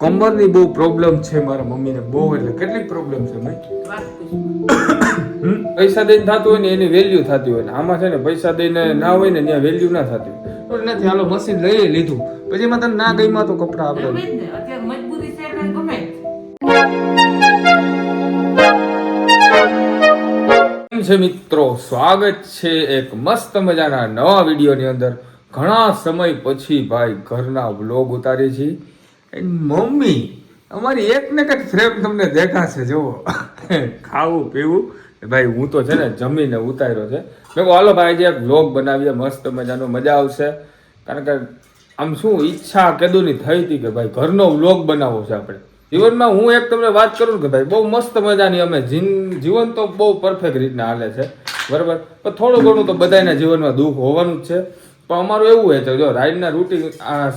કમરની બહુ પ્રોબ્લેમ છે મારા મમ્મીને બહુ એટલે કેટલીક પ્રોબ્લેમ છે ભાઈ. પૈસા દઈને થતું હોય ને એની વેલ્યુ થતી હોય ને આમાં છે ને પૈસા દઈને ના હોય ને ત્યાં વેલ્યુ ના થતી હોય નથી. હાલો મશીન લઈ લીધું પછી એમાં તને ના ગઈમાં તો કપડા આપણે છે મિત્રો, સ્વાગત છે એક મસ્ત મજાના નવા વિડીયોની અંદર. ઘણા સમય પછી ભાઈ ઘરના વ્લોગ ઉતારીએ છીએ. મમ્મી અમારી એક ને કંઈક ફ્રેમ તમને દેખાશે, જુઓ ખાવું પીવું ભાઈ. હું તો છે ને જમીને ઉતાર્યો છે. મેં કહું હાલો ભાઈ જે એક વ્લોગ બનાવીએ મસ્ત મજાનો, મજા આવશે. કારણ કે આમ શું ઈચ્છા કેદુની થઈ હતી કે ભાઈ ઘરનો વ્લોગ બનાવવો છે આપણે જીવનમાં. હું એક તમને વાત કરું કે ભાઈ બહુ મસ્ત મજાની અમે જીવન તો બહુ પરફેક્ટ રીતના હાલે છે બરાબર, પણ થોડું ઘણું તો બધાના જીવનમાં દુઃખ હોવાનું જ છે. પણ અમારું એવું હોય છે જો રાઈડના રૂટિન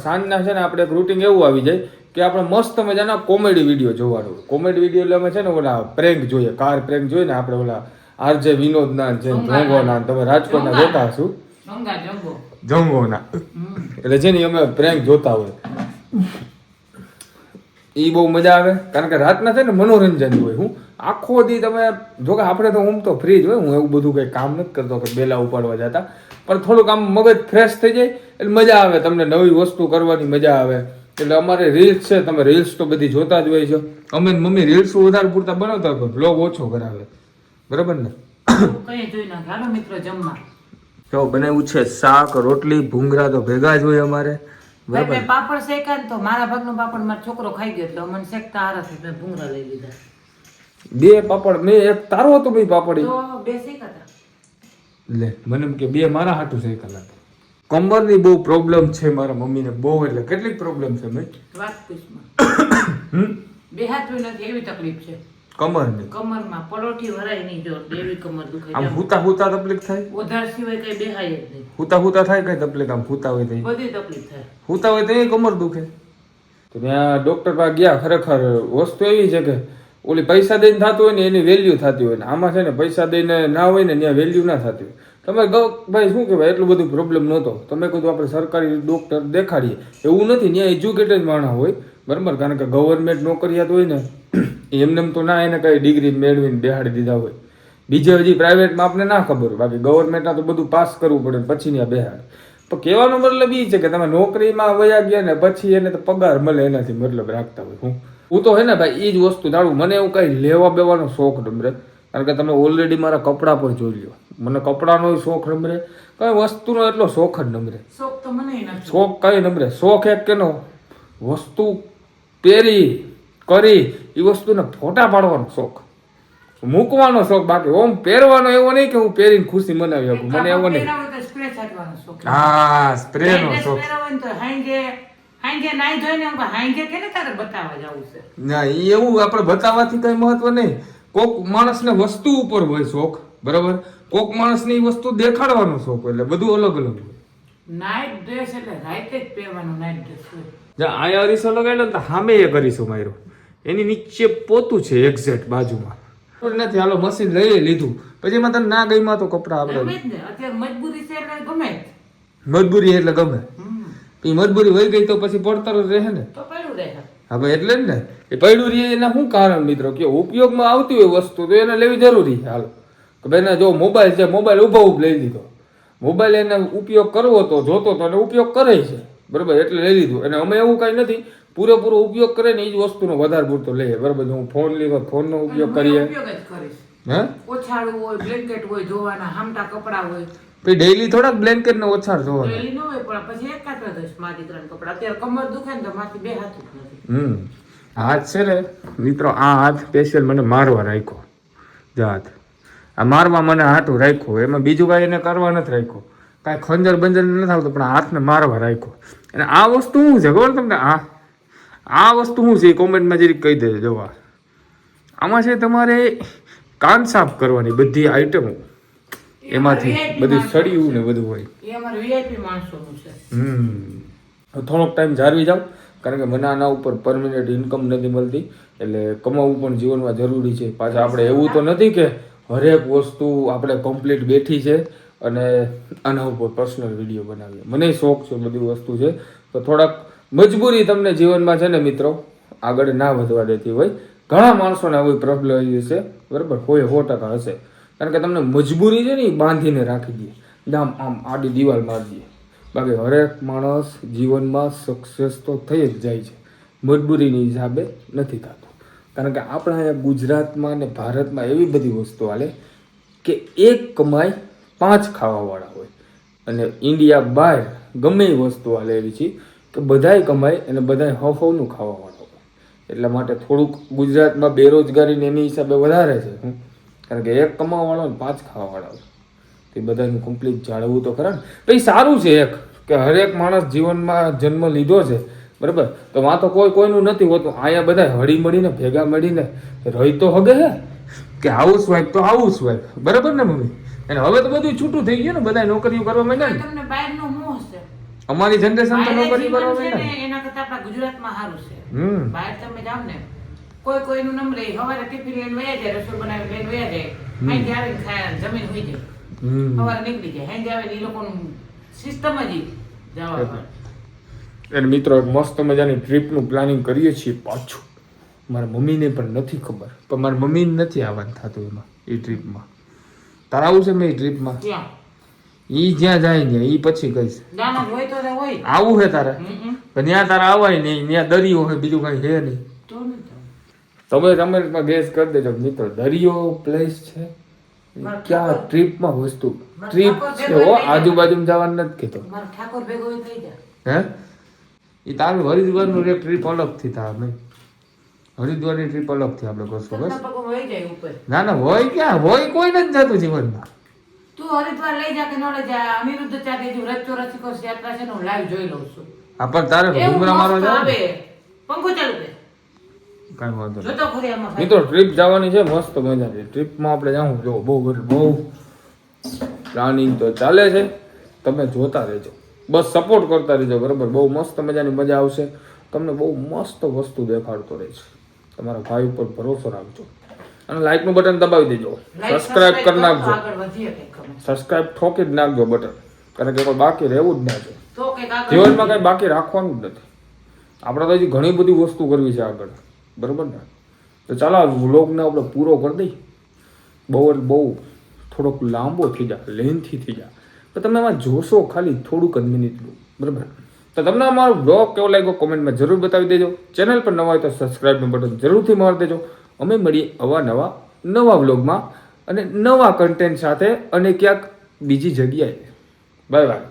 સાંજના છે ને આપણે એક રૂટિન એવું આવી જાય કે આપણે મસ્ત મજાના કોમેડી વિડીયો જોવાનું. કોમેડી વિડીયો એટલે અમે છે ને ઓલા પ્રેન્ક જોઈએ, કાર પ્રેન્ક જોઈએ ને આપણે ઓલા આરજે વિનોદના જે જોંગોના, તમે રાજકોટના જોતા હશો જોંગોના, એટલે છે ને અમે પ્રેન્ક જોતા હોય. એ બહુ મજા આવે કારણ કે રાતના છે ને મનોરંજન હોય. હું આખો દી તમે જો કે આપણે તો હું તો ફ્રી જ હોય, હું એવું બધું કંઈ કામ નથી કરતો કે બેલા ઉપાડવા જતા, પણ થોડુંક આમ મગજ ફ્રેશ થઈ જાય એટલે મજા આવે, તમને નવી વસ્તુ કરવાની મજા આવે. એટલે અમારે રીલ્સ છે, તમે રીલ્સ તો બધી જોતા જ હોય છો. અમે મમ્મી રીલ્સ વધારે પૂરતા બનાવતા હોય, બ્લોગ ઓછો કરાવે બરાબર ને. જો બનાવ્યું છે શાક રોટલી ભૂંગળા તો ભેગા જ હોય અમારે બરાબર. પાપડ શેકા તો મારા ભાગનો પાપડ મારો છોકરો ખાઈ ગયો એટલે મને શેકતા હારા છે એટલે ભૂંગળા લઈ લીધા. બે પાપડ મેં એક તારો હતો બે પાપડ તો બે શેકાતા લે મને એમ કે બે મારા હાટું શેકા લાગે. કમરની બહુ પ્રોબ્લેમ છે મારા મમ્મીને બહુ એટલે કેટલીક પ્રોબ્લેમ છે મેં વાત પૂછમાં બે હાથ નથી એવી તકલીફ છે કમરની. કમરમાં પલોઠી ભરાય નહીં જો એવી કમર દુખે. આમ હુતા હુતા તકલીફ થાય, વધારે સિવાય કઈ બેહાય જ નહીં. હુતા હુતા થાય કઈ તકલીફ? આમ હુતા હોય તો બધી તકલીફ થાય, હુતા હોય તો એ કમર દુખે. તો ત્યાં ડોક્ટર પાસે ગયા. ખરેખર વસ્તુ એવી છે કે ઓલી પૈસા દઈને થતું હોય ને એની વેલ્યુ થતી હોય ને આમાં છે ને પૈસા દઈને ના હોય ને ત્યાં વેલ્યુ ના થતી હોય. તમે ભાઈ શું કહેવાય એટલું બધું પ્રોબ્લેમ નહોતો. તમે કીધું આપણે સરકારી ડોક્ટર દેખાડીએ એવું નથી, ત્યાં એજ્યુકેટેડ માણસ હોય બરાબર. કારણ કે ગવર્મેન્ટ નોકરિયાત હોય ને એમને તો ના એને કઈ ડિગ્રી મેળવીને બેહાડી દીધા હોય. બીજે હજી પ્રાઇવેટમાં આપણે ના ખબર હોય, બાકી ગવર્મેન્ટના તો બધું પાસ કરવું પડે પછી ત્યાં બેહાડ. પણ કહેવાનો મતલબ એ છે કે તમે નોકરીમાં વયા ગયા ને પછી એને તો પગાર મળે એનાથી મતલબ રાખતા હોય. હું તો હે ને ભાઈ એ જ વસ્તુ જાણું. મને એવું કઈ લેવા બેવાનો શોખ નમરે, કારણ કે તમે ઓલરેડી મારા કપડાં પણ જોઈ લો. મને કપડાનો શોખ નમરે, કઈ વસ્તુનો એટલો શોખ જ નમરે. શોખ તો મને નથી. શોખ કઈ નમરે. શોખ એક કેનો વસ્તુ પહેરી કરી એ વસ્તુને ફોટા પાડવાનો શોખ, મૂકવાનો શોખ. બાકી ઓમ પહેરવાનો એવો નહીં કે હું પહેરીને ખુશી મનાવી શકું, મને એવો નહીં. હા સ્પ્રે નો શોખ. ના એવું આપણે બતાવવાથી કઈ મહત્વ નહીં. કોક માણસને વસ્તુ ઉપર હોય શોખ બરાબર, કોક માણસને એ વસ્તુ દેખાડવાનો શોખ હોય, એટલે બધું અલગ અલગ હોય. નાઇટ ડ્રેસ એટલે રાતે જ પહેરવાનો નાઇટ ડ્રેસ હોય. જ્યાં આયા અરીસો લગાડ્યો ને સામે એક અરીસો માર્યો, એની નીચે પોતું છે એક્ઝેક્ટ બાજુમાં. નથી હાલો મશીન લઈ લીધું પછી એમાં તને ના ગઈમાં તો કપડા આપણે અત્યારે મજબૂરી છે એટલે ગમે, મજબૂરી એટલે ગમે. એ મજબૂરી વહી ગઈ તો પછી પડતર રહે ને, તો પડ્યું રહે. હા ભાઈ એટલે જ ને એ પડ્યું રહે. એના શું કારણ મિત્રો કે ઉપયોગમાં આવતી હોય વસ્તુ તો એને લેવી જરૂરી છે. હાલો કે ભાઈ જો મોબાઈલ છે, મોબાઈલ ઉભો લઈ લીધો, મોબાઈલ એને ઉપયોગ કરવો તો જોતો તો એને ઉપયોગ કરે છે બરાબર એટલે લઈ લીધું. અને અમે એવું કઈ નથી, પૂરેપૂરો ઉપયોગ કરે ને એ જ વસ્તુનો વધારે પૂરતો લઈએ બરાબર. હું ફોન લીધો ફોનનો ઉપયોગ કરીએ, હે ઓછાડું હોય, બ્લેન્કેટ હોય ધોવાના, હામટા કપડા હોય. પછી ડેઈલી થોડાક બ્લેન્કેટ ને ઓછાડ ધોવાના. ડેઈલી ન હોય પણ પછી એકાત્ર દઈશ મારી ત્રણ કપડા. અત્યારે કમર દુખે ને તો માથી બે હાથ નથી. હાથ છે ને મિત્રો, આ હાથ સ્પેશિયલ મને મારવા રાખ્યો. હાથ આ મારવા મને હાથું રાખ્યો, એમાં બીજું કાંઈ એને કરવા નથી રાખ્યો, કાંઈ ખંજર બંજર નથી આવતું, પણ હાથને મારવા રાખ્યો. અને આ વસ્તુ શું છે ખબર તમને? આ વસ્તુ શું છે એ કોમેન્ટમાં જરીક કહી દેજો. જોવા આમાં છે તમારે કાન સાફ કરવાની બધી આઈટમો, એમાંથી બધી સળિયું ને બધું હોય. એ અમારે વીઆઈપી માણસોનું છે. થોડોક ટાઈમ જાળવી જાવ, કારણ કે મને આના ઉપર પરમિનન્ટ ઇન્કમ નથી મળતી, એટલે કમાવવું પણ જીવનમાં જરૂરી છે. પાછા આપણે એવું તો નથી કે હરેક વસ્તુ આપણે કમ્પ્લીટ બેઠી છે અને આના ઉપર પર્સનલ વિડીયો બનાવીએ. મને શોખ છે બધી વસ્તુ છે, તો થોડાક મજબૂરી તમને જીવનમાં છે ને મિત્રો આગળ ના વધવા દેતી હોય. ઘણા માણસોને આવી પ્રોબ્લેમ છે, બરાબર, હોય 100% હશે. કારણ કે તમને મજબૂરી છે ને એ બાંધીને રાખી દે, આમ આડી દિવાલ મારી દે. બાકી હરેક માણસ જીવનમાં સક્સેસ તો થઈ જ જાય છે, મજબૂરીની હિસાબે નથી થતું. કારણ કે આપણા અહીંયા ગુજરાતમાં ને ભારતમાં એવી બધી વસ્તુ હાલે કે એક કમાઈ 5 ખાવાવાળા હોય, અને ઇન્ડિયા બહાર ગમે એ વસ્તુ હાલે એવી છે કે બધાય કમાય અને બધાય હફનું ખાવાવાળા હોય. એટલા માટે થોડુંક ગુજરાતમાં બેરોજગારીને એની હિસાબે વધારે છે. કારણ કે એક કમાવાવાળો ને 5 ખાવાવાળા હોય, તે બધાનું કમ્પ્લીટ જાળવવું તો ખરા ને. પછી સારું છે એક કે હરેક માણસ જીવનમાં જન્મ લીધો છે, બરાબર, તો વાં તો કોઈનું નથી હોતું. અહીંયા બધા હળી મળીને ભેગા મળીને રહી તો હગે હે કે હાઉસવાઈફ તો હાઉસવાઈફ, બરાબર ને મમ્મી? અને હવે તો બધું છૂટું થઈ ગયું ને, બધા નોકરીઓ કરવા માંડ્યા ને. તમને બહારનો મોહ છે. અમારી જનરેશન તો નોકરી કરવા બહાર માંડ્યા છે ને. ને, એના કરતા આપણા ગુજરાતમાં સારું છે. બહાર તમે જાવ ને, કોઈનું નંબર સવારે ટિફિન લઈને વયા જાય, રસોઈ બનાવી લઈને વયા જાય, અહીં આવીને ખાય જમીન હોઈ જાય, સવારે નીકળી જાય, અહીં આવે એ લોકોનું સિસ્ટમ જ જવા. અને મિત્રો મસ્ત મજાની ટ્રીપનું પ્લાનિંગ કરીએ છીએ પાછું. મારા મમ્મીને પણ નથી ખબર, પણ મારી મમ્મીને નથી આવવાનું થતું એમાં, એ ટ્રીપમાં. તારા આવું છે મેં એ ટ્રીપમાં? ઈ જ્યાં જાય ને ઈ પછી કહીશ. આવું છે તારે? પણ ત્યાં તારા આવાય નહીં, ત્યાં દરિયો હોય, બીજું કઈ છે નહીં. તમે કમેન્ટમાં ગેસ કરી દેજો મિત્રો, દરિયો પ્લેસ છે ક્યાં ટ્રીપમાં વસ્તુ ટ્રીપ છે હો, આજુબાજુમાં જવાનું નથી કીધું. ઠાકોર ભેગો થઈ જાય. હે? એ તારું હરિદ્વારનું એક ટ્રીપ અલગથી થાય. નહીં, હરિદ્વારની ટ્રીપ અલગથી આપણે કરશું બસ. ના ના, હોય ક્યાં હોય, કોઈ નથી જતું જીવનમાં. તું હરિદ્વાર લઈ જા કે ન લઈ જા, અનિરુદ્ધ ચાલે જે રચો રચિકો યાત્રા છે ને હું લાઈવ જોઈ લઉં છું. આ પણ તારે ડુંગરા મારવા જાવ, પંખો ચાલુ કર, કાંઈ વાંધો નહીં. જોતો ખરી આમાં મિત્રો ટ્રીપ જવાની છે, મસ્ત મજાની ટ્રીપમાં આપણે જાઉં. જો બહુ પ્લાનિંગ તો ચાલે છે, તમે જોતા રહેજો, બસ સપોર્ટ કરતા રહેજો, બરાબર. બહુ મસ્ત મજાની મજા આવશે, તમને બહુ મસ્ત વસ્તુ દેખાડતો રહેશે. તમારા ભાઈ ઉપર ભરોસો રાખજો અને લાઈકનું બટન દબાવી દેજો, સબસ્ક્રાઇબ કરી નાખજો, સબસ્ક્રાઇબ ઠોકી જ નાખજો બટન, કારણ કે કોઈ બાકી રહેવું જ ના જોઈએ જીવનમાં, કઈ બાકી રાખવાનું જ નથી. આપણે તો હજી ઘણી બધી વસ્તુ કરવી છે આગળ, બરાબર ને? તો ચાલો વ્લોગને આપણે પૂરો કરી દઈએ. બહુ થોડોક લાંબો થઈ જાય, લેન્થી થઈ જાય, તો તમે એમાં જોશો ખાલી થોડુંક જ મિનિટનું, બરાબર. તો તમને અમારો બ્લોગ કેવો લાગ્યો કોમેન્ટમાં જરૂર બતાવી દેજો. ચેનલ પર નવા હોય તો સબસ્ક્રાઇબનું બટન જરૂરથી મારી દેજો. અમે મળીએ નવા વ્લોગમાં અને નવા કન્ટેન્ટ સાથે અને ક્યાંક બીજી જગ્યાએ. Bye bye.